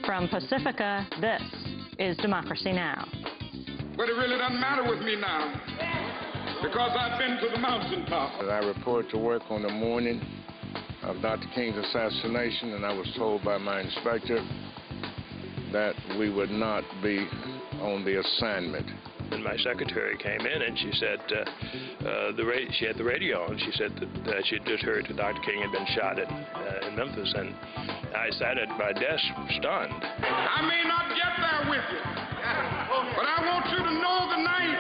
From Pacifica, this is Democracy Now! But it really doesn't matter with me now, because I've been to the mountaintop. I report to work on the morning of Dr. King's assassination, and I was told by my inspector that we would not be on the assignment. And my secretary came in and she said, she had the radio on. She said that she just heard that Dr. King had been shot in Memphis, and I sat at my desk stunned. I may not get there with you, but I want you to know tonight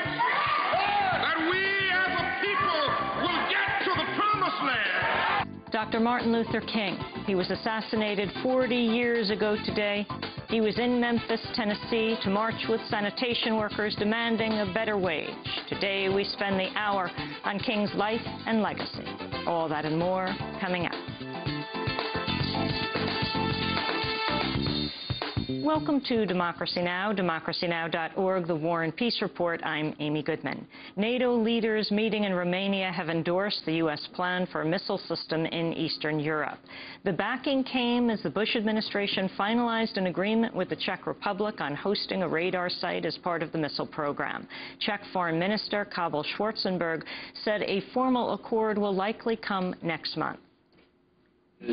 that we as a people will get to the promised land. Dr. Martin Luther King. He was assassinated 40 years ago today. He was in Memphis, Tennessee, to march with sanitation workers demanding a better wage. Today, we spend the hour on King's life and legacy. All that and more coming up. Welcome to Democracy Now!, democracynow.org, the War and Peace Report. I'm Amy Goodman. NATO leaders meeting in Romania have endorsed the U.S. plan for a missile system in Eastern Europe. The backing came as the Bush administration finalized an agreement with the Czech Republic on hosting a radar site as part of the missile program. Czech Foreign Minister Karel Schwarzenberg said a formal accord will likely come next month. I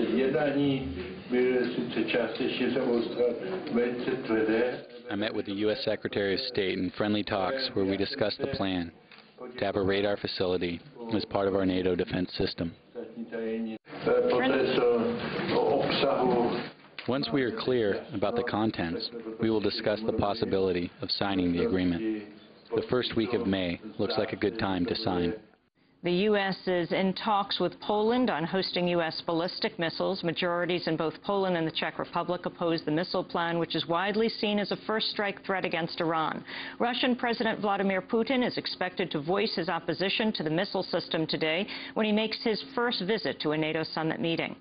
met with the U.S. Secretary of State in friendly talks where we discussed the plan to have a radar facility as part of our NATO defense system. Once we are clear about the contents, we will discuss the possibility of signing the agreement. The first week of May looks like a good time to sign. The U.S. is in talks with Poland on hosting U.S. ballistic missiles. Majorities in both Poland and the Czech Republic oppose the missile plan, which is widely seen as a first-strike threat against Iran. Russian President Vladimir Putin is expected to voice his opposition to the missile system today when he makes his first visit to a NATO summit meeting.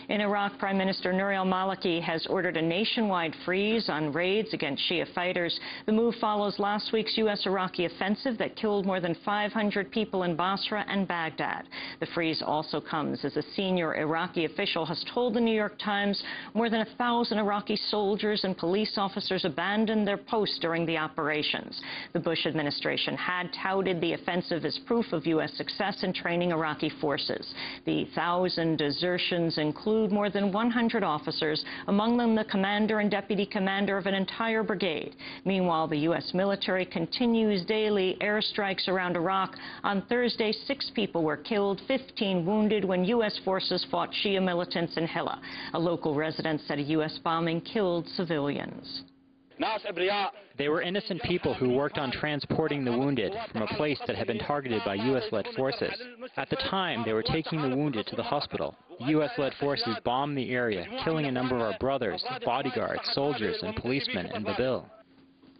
In Iraq, Prime Minister Nouri al-Maliki has ordered a nationwide freeze on raids against Shia fighters. The move follows last week's U.S.-Iraqi offensive that killed more than 500 people in Basra and Baghdad. The freeze also comes as a senior Iraqi official has told the New York Times more than 1,000 Iraqi soldiers and police officers abandoned their posts during the operations. The Bush administration had touted the offensive as proof of U.S. success in training Iraqi forces. The 1,000 desertions include more than 100 officers, among them the commander and deputy commander of an entire brigade. Meanwhile, the U.S. military continues daily airstrikes around Iraq. On Thursday, 6 people were killed, 15 wounded when U.S. forces fought Shia militants in Hilla. A local resident said a U.S. bombing killed civilians. They were innocent people who worked on transporting the wounded from a place that had been targeted by U.S.-led forces. At the time, they were taking the wounded to the hospital. U.S.-led forces bombed the area, killing a number of our brothers, bodyguards, soldiers, and policemen in Babil.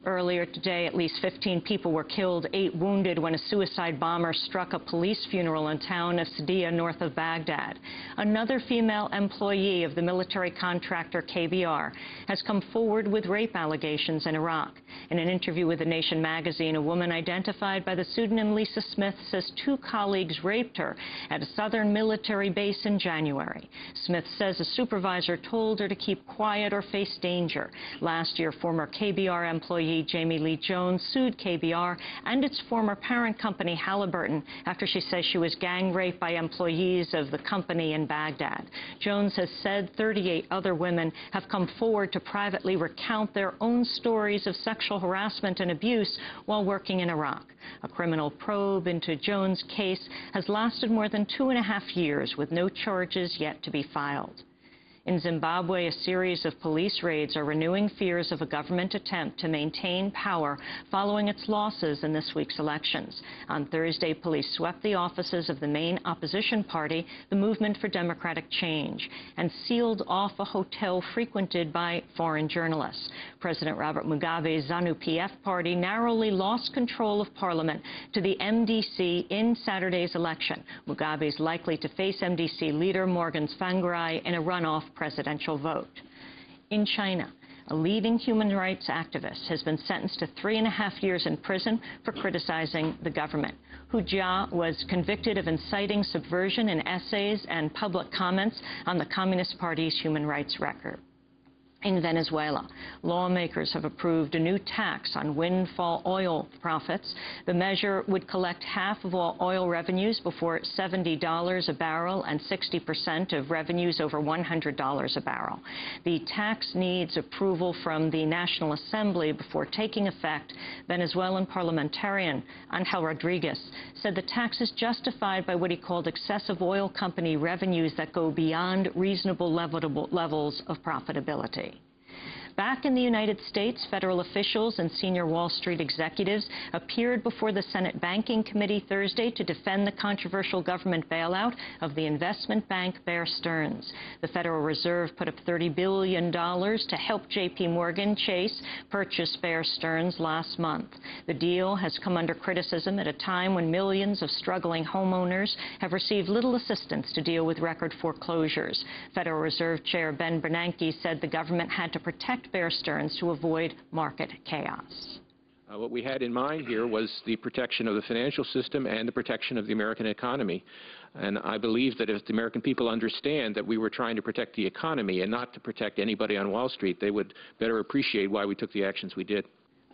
Earlier today, at least 15 people were killed, 8 wounded when a suicide bomber struck a police funeral in town of Sadia, north of Baghdad. Another female employee of the military contractor KBR has come forward with rape allegations in Iraq. In an interview with The Nation magazine, a woman identified by the pseudonym Lisa Smith says 2 colleagues raped her at a southern military base in January. Smith says a supervisor told her to keep quiet or face danger. Last year, former KBR employee Jamie Lee Jones sued KBR and its former parent company Halliburton after she says she was gang raped by employees of the company in Baghdad. Jones has said 38 other women have come forward to privately recount their own stories of sexual harassment and abuse while working in Iraq. A criminal probe into Jones' case has lasted more than 2.5 years with no charges yet to be filed. In Zimbabwe, a series of police raids are renewing fears of a government attempt to maintain power following its losses in this week's elections. On Thursday, police swept the offices of the main opposition party, the Movement for Democratic Change, and sealed off a hotel frequented by foreign journalists. President Robert Mugabe's ZANU-PF party narrowly lost control of parliament to the MDC in Saturday's election. Mugabe is likely to face MDC leader Morgan Tsvangirai in a runoff presidential vote. In China, a leading human rights activist has been sentenced to 3.5 years in prison for criticizing the government. Hu Jia was convicted of inciting subversion in essays and public comments on the Communist Party's human rights record. In Venezuela, lawmakers have approved a new tax on windfall oil profits. The measure would collect half of all oil revenues before $70 a barrel and 60% of revenues over $100 a barrel. The tax needs approval from the National Assembly before taking effect. Venezuelan parliamentarian Angel Rodriguez said the tax is justified by what he called excessive oil company revenues that go beyond reasonable levels of profitability. Back in the United States, federal officials and senior Wall Street executives appeared before the Senate Banking Committee Thursday to defend the controversial government bailout of the investment bank Bear Stearns. The Federal Reserve put up $30 billion to help J.P. Morgan Chase purchase Bear Stearns last month. The deal has come under criticism at a time when millions of struggling homeowners have received little assistance to deal with record foreclosures. Federal Reserve Chair Ben Bernanke said the government had to protect Bear Stearns to avoid market chaos. What we had in mind here was the protection of the financial system and the protection of the American economy. And I believe that if the American people understand that we were trying to protect the economy and not to protect anybody on Wall Street, they would better appreciate why we took the actions we did.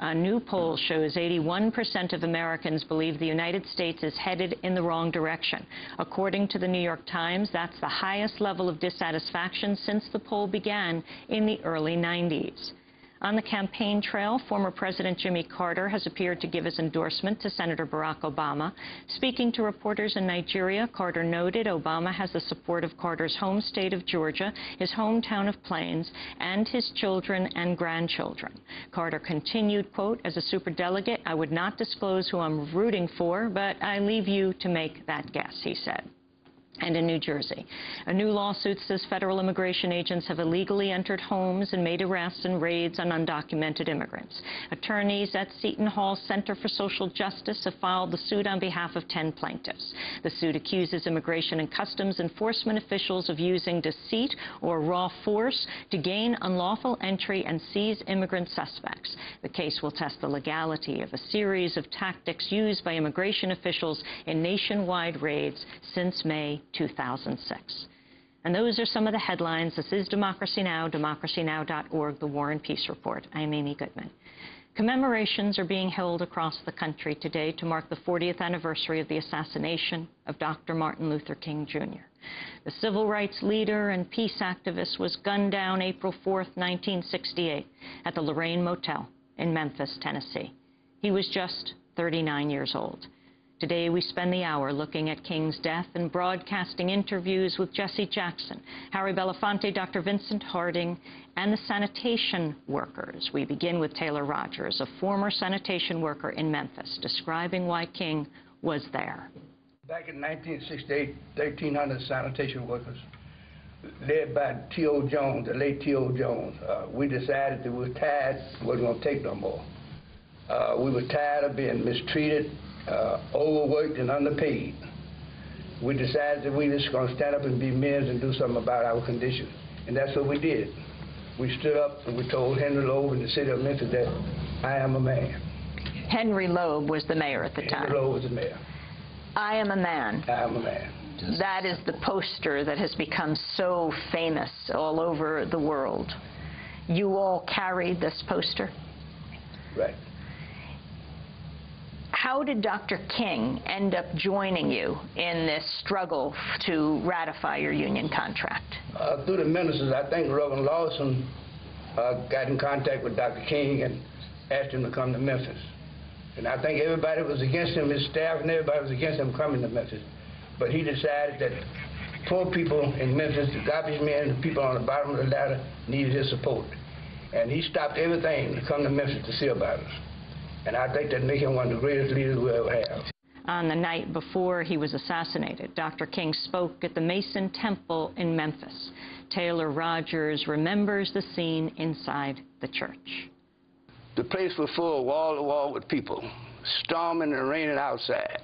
A new poll shows 81% of Americans believe the United States is headed in the wrong direction. According to the New York Times, that's the highest level of dissatisfaction since the poll began in the early 90s. On the campaign trail, former President Jimmy Carter has appeared to give his endorsement to Senator Barack Obama. Speaking to reporters in Nigeria, Carter noted Obama has the support of Carter's home state of Georgia, his hometown of Plains, and his children and grandchildren. Carter continued, quote, "As a superdelegate, I would not disclose who I'm rooting for, but I leave you to make that guess," he said. And in New Jersey, a new lawsuit says federal immigration agents have illegally entered homes and made arrests and raids on undocumented immigrants. Attorneys at Seton Hall Center for Social Justice have filed the suit on behalf of 10 plaintiffs. The suit accuses Immigration and Customs Enforcement officials of using deceit or raw force to gain unlawful entry and seize immigrant suspects. The case will test the legality of a series of tactics used by immigration officials in nationwide raids since May 2006. And those are some of the headlines. This is Democracy Now!, democracynow.org, The War and Peace Report. I'm Amy Goodman. Commemorations are being held across the country today to mark the 40th anniversary of the assassination of Dr. Martin Luther King, Jr. The civil rights leader and peace activist was gunned down April 4th, 1968, at the Lorraine Motel in Memphis, Tennessee. He was just 39 years old. Today, we spend the hour looking at King's death and broadcasting interviews with Jesse Jackson, Harry Belafonte, Dr. Vincent Harding, and the sanitation workers. We begin with Taylor Rogers, a former sanitation worker in Memphis, describing why King was there. Back in 1968, 1,300 sanitation workers, led by T.O. Jones, the late T.O. Jones. We decided that we were tired, we wasn't going to take no more. We were tired of being mistreated, overworked and underpaid. We decided that we were just going to stand up and be men and do something about our condition. And that's what we did. We stood up and we told Henry Loeb in the city of Memphis that I am a man. Henry Loeb was the mayor at the time. Henry Loeb was the mayor. I am a man. I am a man. That is the poster that has become so famous all over the world. You all carried this poster? Right. How did Dr. King end up joining you in this struggle to ratify your union contract? Through the ministers. I think Reverend Lawson got in contact with Dr. King and asked him to come to Memphis. And I think everybody was against him, his staff and everybody was against him coming to Memphis. But he decided that poor people in Memphis, the garbage men, the people on the bottom of the ladder, needed his support. And he stopped everything to come to Memphis to see about us. And I think that makes him one of the greatest leaders we ever have. On the night before he was assassinated, Dr. King spoke at the Mason Temple in Memphis. Taylor Rogers remembers the scene inside the church. The place was full wall to wall with people, storming and raining outside.